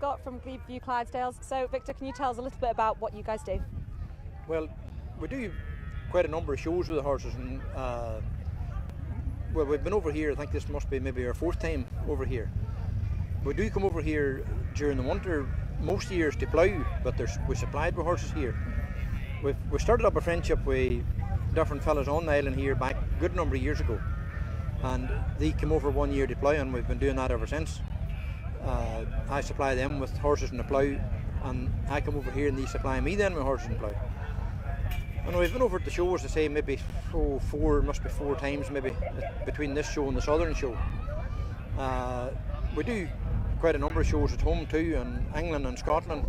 Scott from Glebeview, Clydesdales. So Victor, can you tell us a little bit about what you guys do? Well, we do quite a number of shows with the horses, and well, we've been over here. I think this must be maybe our fourth time over here. We do come over here during the winter most years to plough, but we supplied with horses here. We started up a friendship with different fellas on the island here back a good number of years ago, and they came over one year to plough, and we've been doing that ever since. I supply them with horses and the plough, and I come over here and they supply me then with horses and plough. And we've been over at the show, as I say, maybe must be four times maybe between this show and the Southern show. We do quite a number of shows at home too, in England and Scotland.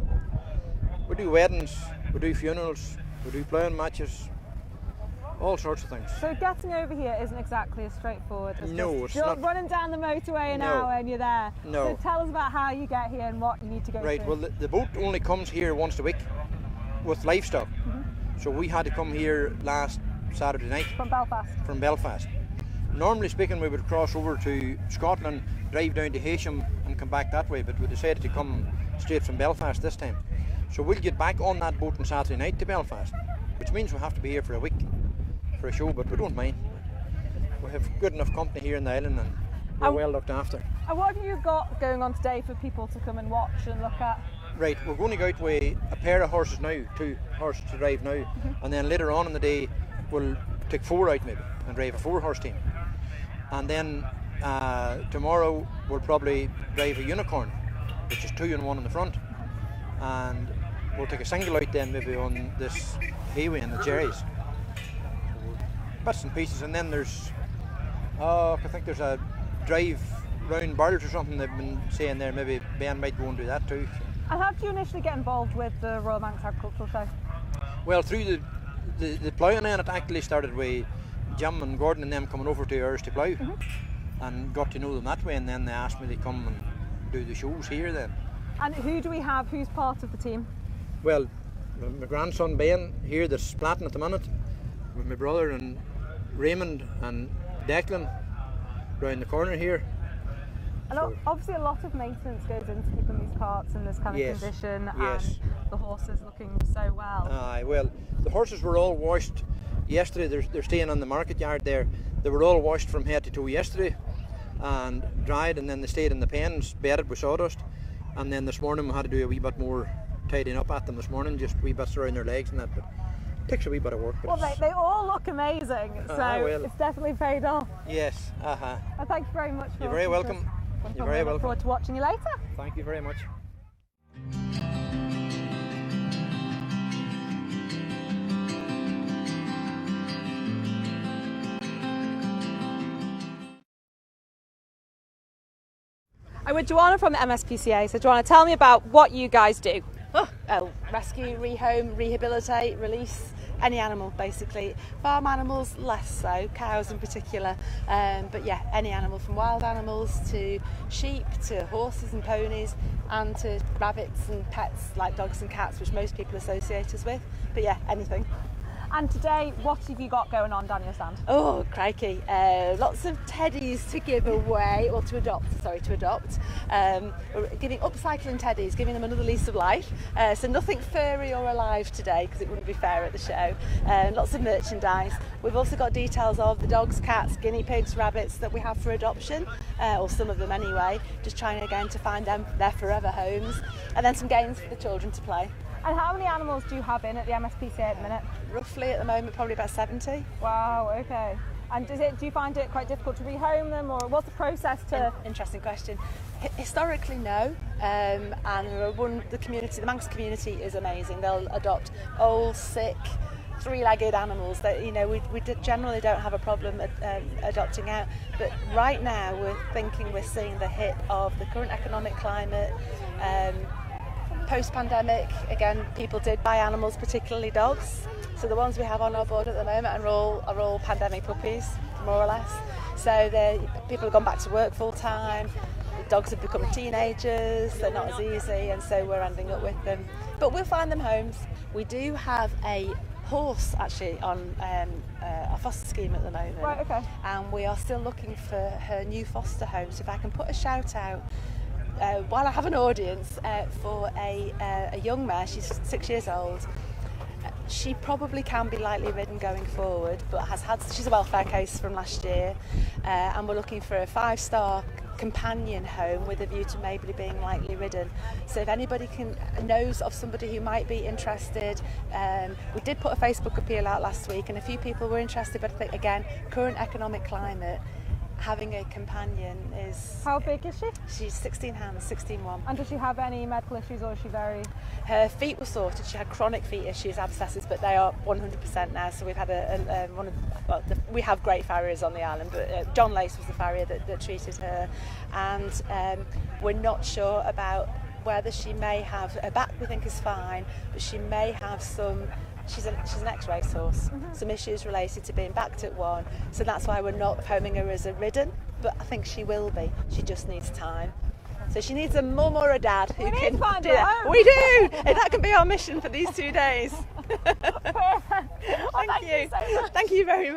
We do weddings, we do funerals, we do ploughing matches, all sorts of things. So getting over here isn't exactly as straightforward as it's not. Running down the motorway an hour and you're there. No. So tell us about how you get here and what you need to go Right, through. well the boat only comes here once a week with livestock. So we had to come here last Saturday night. From Belfast? From Belfast. Normally speaking, we would cross over to Scotland, drive down to Heysham and come back that way, but we decided to come straight from Belfast this time. So we'll get back on that boat on Saturday night to Belfast, which means we'll have to be here for a week for a show, but we don't mind. We have good enough company here in the island, and we're well looked after. And what have you got going on today for people to come and watch and look at? Right, we're going to go out with a pair of horses now, 2 horses to drive now, and then later on in the day we'll take 4 out maybe and drive a 4-horse team. And then tomorrow we'll probably drive a unicorn, which is 2 and 1 in the front, and we'll take a single out then maybe on this hayway and the cherries. Bits and pieces, and then there's I think there's a drive round Barters or something they've been saying there, maybe Ben might go and do that too. And how did you initially get involved with the Royal Manx Agricultural Show? Well, through the ploughing, then it actually started with Jim and Gordon and them coming over to ours to plough, and got to know them that way, and then they asked me to come and do the shows here then. And who do we have, who's part of the team? Well, my grandson Ben here that's splatting at the minute, with my brother and Raymond and Declan round the corner here. And obviously a lot of maintenance goes into keeping these carts in this kind of condition, and the horses looking so well. Aye, well, the horses were all washed yesterday. They're staying on the market yard there. They were all washed from head to toe yesterday and dried, and then they stayed in the pens, bedded with sawdust. And then this morning we had to do a wee bit more tidying up at them this morning, just wee bits around their legs and that, but it takes a wee bit of work. Well, they all look amazing, so it's definitely paid off. Yes, And thank you very much for You're very welcome. You're very welcome. Look forward to watching you later. Thank you very much. I'm with Joanna from the MSPCA. So Joanna, tell me about what you guys do. Rescue, rehome, rehabilitate, release any animal basically. Farm animals less so, cows in particular, but yeah, any animal, from wild animals to sheep to horses and ponies, and to rabbits and pets like dogs and cats, which most people associate us with, but yeah, anything. And today, what have you got going on down your stand? Oh, crikey. Lots of teddies to give away, or to adopt. We're giving upcycling teddies, giving them another lease of life. So nothing furry or alive today, because it wouldn't be fair at the show. Lots of merchandise. We've also got details of the dogs, cats, guinea pigs, rabbits that we have for adoption, or some of them anyway, just trying again to find them their forever homes. And then some games for the children to play. And how many animals do you have in at the MSPCA at the minute? Roughly at the moment, probably about 70. Wow, okay. And do you find it quite difficult to rehome them, or what's the process to... Interesting question. Historically, no. And the Manx community is amazing. They'll adopt old, sick, 3-legged animals that, we generally don't have a problem adopting out. But right now, we're seeing the hit of the current economic climate. Post-pandemic, again, people did buy animals, particularly dogs. So the ones we have on our board at the moment are all pandemic puppies, more or less. So people have gone back to work full time. The dogs have become teenagers. They're not as easy, and so we're ending up with them. But we'll find them homes. We do have a horse actually on a foster scheme at the moment. Right, okay. And we are still looking for her new foster home. So if I can put a shout out while I have an audience for a young mare, she's 6 years old. She probably can be lightly ridden going forward, but she's a welfare case from last year, and we're looking for a 5-star companion home with a view to maybe being lightly ridden. So if anybody knows of somebody who might be interested, we did put a Facebook appeal out last week, and a few people were interested, but I think again, current economic climate, having a companion is... How big is she? She's 16 hands, 16'1". And does she have any medical issues, or is she very... Her feet were sorted. She had chronic feet issues, abscesses, but they are 100% now. So we've had we have great farriers on the island, but John Lace was the farrier that treated her, and we're not sure about whether she may have... Her back we think is fine, but she may have some... She's an ex-race horse, some issues related to being backed at 1, so that's why we're not homing her as a ridden, but I think she will be. She just needs time. So she needs a mum or a dad who can do that. We do! And that can be our mission for these 2 days. Perfect. Thank you. So much. Thank you very much.